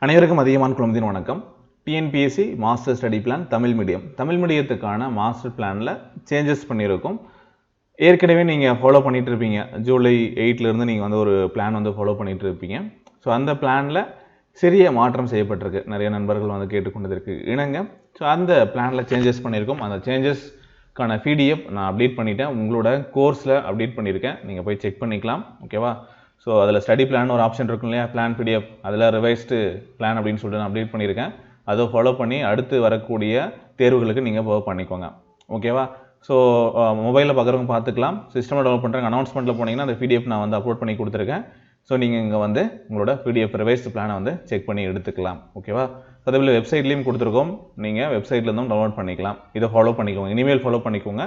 அனைவருக்கும் அதிகமான குழுமத்தின் வணக்கம். TNPSC master study plan Tamil மீடியத்துக்கான மாஸ்டர் பிளானில் சேஞ்சஸ் பண்ணியிருக்கோம். ஏற்கனவே நீங்கள் ஃபாலோ பண்ணிட்டு இருப்பீங்க. ஜூலை 8லேருந்து நீங்கள் வந்து ஒரு பிளான் வந்து ஃபாலோ பண்ணிட்டு இருப்பீங்க. ஸோ அந்த பிளானில் சிறிய மாற்றம் செய்யப்பட்டிருக்கு. நிறைய நண்பர்கள் வந்து கேட்டுக்கொண்டதற்கு இணங்க ஸோ அந்த பிளானில் சேஞ்சஸ் பண்ணியிருக்கோம். அந்த சேஞ்சஸ்க்கான PDF நான் அப்டேட் பண்ணிட்டேன். உங்களோட கோர்ஸில் அப்டேட் பண்ணியிருக்கேன். நீங்கள் போய் செக் பண்ணிக்கலாம். ஓகேவா? ஸோ அதில் ஸ்டடி பிளான் ஒரு ஆப்ஷன் இருக்கும் இல்லையா, பிளான் PDF, அதில் ரிவைஸ்டு பிளான் அப்படின்னு சொல்லிட்டு நான் அப்டேட் பண்ணியிருக்கேன். அதை ஃபாலோ பண்ணி அடுத்து வரக்கூடிய தேர்வுகளுக்கு நீங்கள் ஃபாலோ பண்ணிக்கோங்க. ஓகேவா? ஸோ மொபைலில் பார்க்குறவங்க பார்த்துக்கலாம். சிஸ்டமில் டவுன்லோட் பண்ணுறாங்க. அனௌன்ஸ்மெண்ட்டில் போனீங்கன்னா அந்த PDF நான் வந்து அப்லோட் பண்ணி கொடுத்துருக்கேன். ஸோ நீங்கள் இங்கே வந்து உங்களோட PDF ரிவைஸ்டு பிளானை வந்து செக் பண்ணி எடுத்துக்கலாம். ஓகேவா? அதேபோல் வெப்சைட்லேயும் கொடுத்துருக்கோம். நீங்கள் வெப்சைட்லேருந்தும் டவுன்லோட் பண்ணிக்கலாம். இதை ஃபாலோ பண்ணிக்கோங்க. இனிமேல் ஃபாலோ பண்ணிக்கோங்க.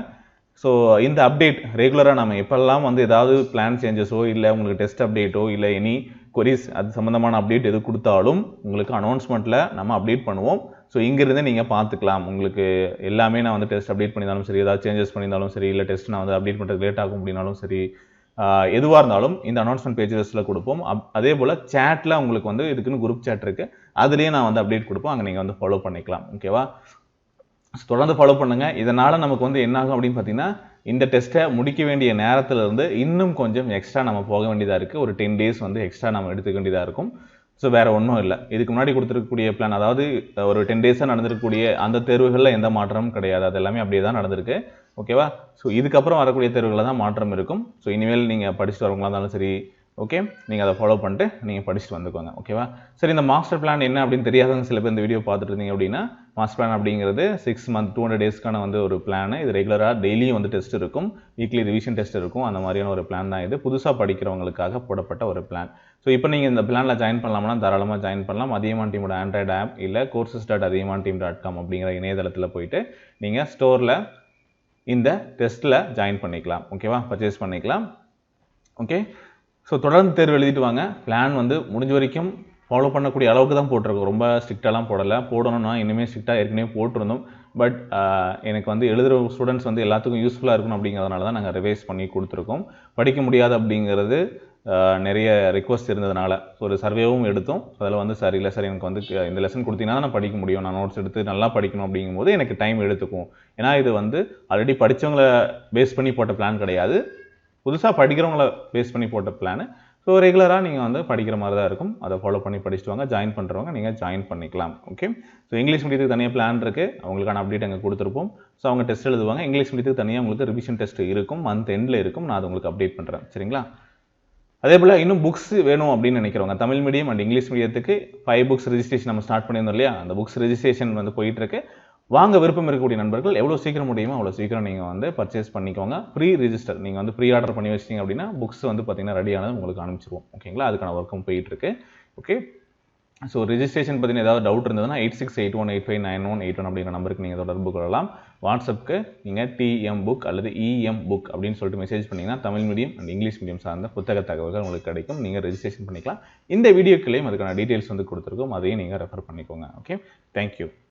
ஸோ இந்த அப்டேட் ரெகுலராக நம்ம எப்பெல்லாம் வந்து ஏதாவது பிளான் சேஞ்சஸோ இல்லை உங்களுக்கு டெஸ்ட் அப்டேட்டோ இல்லை எனி கொரிஸ் அது சம்மந்தமான அப்டேட் எது கொடுத்தாலும் உங்களுக்கு அனௌன்ஸ்மெண்ட்டில் நம்ம அப்டேட் பண்ணுவோம். ஸோ இங்கிருந்தே நீங்கள் பார்த்துக்கலாம். உங்களுக்கு எல்லாமே நான் வந்து டெஸ்ட் அப்டேட் பண்ணியிருந்தாலும் சரி, ஏதாவது சேஞ்சஸ் பண்ணியிருந்தாலும் சரி, இல்லை டெஸ்ட் நான் வந்து அப்டேட் பண்ணுறது லேட் ஆகும் அப்படின்னாலும் சரி, எதுவாக இருந்தாலும் இந்த அனௌன்ஸ்மெண்ட் பேஜஸில் கொடுப்போம். அதே போல் சேட்டில் உங்களுக்கு வந்து இதுக்குன்னு குரூப் சேட் இருக்குது. அதுலேயே நான் வந்து அப்டேட் கொடுப்போம். அங்கே நீங்கள் வந்து ஃபாலோ பண்ணிக்கலாம். ஓகேவா? தொடர்ந்து ஃபாலோ பண்ணுங்கள். இதனால் நமக்கு வந்து என்ன ஆகும் அப்படின்னு பார்த்தீங்கன்னா, இந்த டெஸ்ட்டை முடிக்க வேண்டிய நேரத்திலிருந்து இன்னும் கொஞ்சம் எக்ஸ்ட்ரா நம்ம போக வேண்டியதாக இருக்குது. ஒரு 10 days வந்து எக்ஸ்ட்ரா நம்ம எடுத்துக்க வேண்டியதாக இருக்கும். ஸோ வேறு ஒன்றும் இல்லை. இதுக்கு முன்னாடி கொடுத்துருக்கக்கூடிய பிளான், அதாவது ஒரு 10 days நடந்திருக்கக்கூடிய அந்த தேர்வுகளில் எந்த மாற்றமும் கிடையாது. அது எல்லாமே அப்படியே தான் நடந்திருக்கு. ஓகேவா? ஸோ இதுக்கப்புறம் வரக்கூடிய தேர்வுகளில் தான் மாற்றம் இருக்கும். ஸோ இனிமேல் நீங்கள் படிச்சுட்டு வரவங்களா இருந்தாலும் சரி, ஓகே, நீங்கள் அதை ஃபாலோ பண்ணிட்டு நீங்கள் படிச்சுட்டு வந்துக்கோங்க. ஓகேவா? சரி, இந்த மாஸ்டர் பிளான் என்ன அப்படின்னு தெரியாதவங்க சில பேர் இந்த வீடியோ பார்த்துட்டு இருந்தீங்க அப்படின்னா, மாஸ்டர் பிளான் அப்படிங்கிறது 6 month 200 daysக்கான வந்து ஒரு பிளான். இது ரெகுலராக டெய்லியும் வந்து டெஸ்ட் இருக்கும், வீக்லி ரிவிஷன் டெஸ்ட் இருக்கும். அந்த மாதிரியான ஒரு பிளான் தான் இது. புதுசாக படிக்கிறவங்களுக்காக போடப்பட்ட ஒரு பிளான். ஸோ இப்போ நீங்கள் இந்த பிளானில் ஜாயின் பண்ணலாம்னா தாராளமாக ஜாயின் பண்ணலாம். அதியமான் டீமோட ஆண்ட்ராய்டு ஆப் இல்லை courses.athiyamanteam.com அப்படிங்கிற இணையதளத்தில் போயிட்டு நீங்கள் ஸ்டோரில் இந்த டெஸ்ட்டில் ஜாயின் பண்ணிக்கலாம். ஓகேவா? பர்ச்சேஸ் பண்ணிக்கலாம். ஓகே, ஸோ தொடர்ந்து தேர்வு எழுதிட்டு வாங்க. பிளான் வந்து முடிஞ்ச வரைக்கும் ஃபாலோ பண்ணக்கூடிய அளவுக்கு தான் போட்டிருக்கோம். ரொம்ப ஸ்ட்ரிக்டாலாம் போடலை. போடணும்னா இனிமேல் ஸ்ட்ரிக்டாக ஏற்கனவே போட்டிருந்தோம். பட் எனக்கு வந்து எழுதுகிற ஸ்டூடெண்ட்ஸ் வந்து எல்லாத்துக்கும் யூஸ்ஃபுல்லாக இருக்கணும் அப்படிங்கிறதுனால தான் நாங்கள் ரிவைஸ் பண்ணி கொடுத்துருக்கோம். படிக்க முடியாது அப்படிங்கிறது நிறைய ரிக்வஸ்ட் இருந்ததுனால ஒரு சர்வேவும் எடுத்தோம். அதில் வந்து சார் இல்லை சார், எனக்கு வந்து இந்த லெசன் கொடுத்தீங்கன்னா நான் படிக்க முடியும், நான் நோட்ஸ் எடுத்து நல்லா படிக்கணும் அப்படிங்கும்போது எனக்கு டைம் எடுத்துக்கும். ஏன்னா இது வந்து ஆல்ரெடி படித்தவங்களை பேஸ் பண்ணி போட்ட பிளான் கிடையாது, புதுசாக படிக்கிறவங்கள பேஸ் பண்ணி போட்ட பிளான். ஸோ ரெகுலராக நீங்கள் வந்து படிக்கிற மாதிரி தான் இருக்கும். அதை ஃபாலோ பண்ணி படிச்சுட்டு வாங்க. ஜாயின் பண்ணுறவங்க நீங்கள் ஜாயின் பண்ணிக்கலாம். ஓகே, ஸோ இங்கிலீஷ் மீடியத்துக்கு தனியாக பிளான் இருக்குது. அவங்களுக்கான அப்டேட் அங்கே கொடுத்துருப்போம். ஸோ அவங்க டெஸ்ட் எழுதுவாங்க. இங்கிலீஷ் மீடியத்துக்கு தனியாக உங்களுக்கு ரிவிஷன் டெஸ்ட் இருக்கும், மந்த் எண்டில் இருக்கும். நான் அது உங்களுக்கு அப்டேட் பண்ணுறேன். சரிங்களா? அதே போல் இன்னும் புக்ஸ் வேணும் அப்படின்னு நினைக்கிறவங்க, தமிழ் மீடியம் அண்ட் இங்கிலீஷ் மீடியத்துக்கு 5 books ரெஜிஸ்ட்ரேஷன் நம்ம ஸ்டார்ட் பண்ணியிருந்தோம் இல்லையா, அந்த புக்ஸ் ரெஜிஸ்ட்ரேஷன் வந்து போயிட்டுருக்கு. வாங்க விருப்பம் இருக்கக்கூடிய நண்பர்கள் எவ்வளோ சீக்கிரம் முடியுமோ அவ்வளோ சீக்கிரம் நீங்கள் வந்து பர்ச்சேஸ் பண்ணிக்கோங்க. ப்ரீ ரிஜிஸ்டர் நீங்கள் வந்து ப்ரீ ஆர்டர் பண்ணி வச்சிட்டிங்க அப்படின்னா புக்ஸ் வந்து பார்த்தீங்கன்னா ரெடியானது உங்களுக்கு அனுப்பிச்சிருவோம். ஓகேங்களா? அதுக்கான ஒர்க்கும் போயிட்டுருக்கு. ஓகே, ஸோ ரெஜிஸ்ட்ரேஷன் பார்த்தீங்கன்னா ஏதாவது டவுட் இருந்ததுன்னா 8681859181 அப்படிங்கிற நம்பருக்கு நீங்கள் தொடர்பு கொள்ளலாம். வாட்ஸ்அப்புக்கு நீங்கள் TM புக் அல்லது EM புக் அப்படின்னு சொல்லிட்டு மெசேஜ் பண்ணிங்கன்னா Tamil medium and English medium சார்ந்த புத்தக தகவல்கள் உங்களுக்கு கிடைக்கும். நீங்கள் ரெஜிஸ்ட்ரேஷன் பண்ணிக்கலாம். இந்த வீடியோக்குள்ளேயும் அதுக்கான டீட்டெயில்ஸ் வந்து கொடுத்துருக்கோம். அதையும் நீங்கள் ரெஃபர் பண்ணிக்கோங்க. Okay, thank you.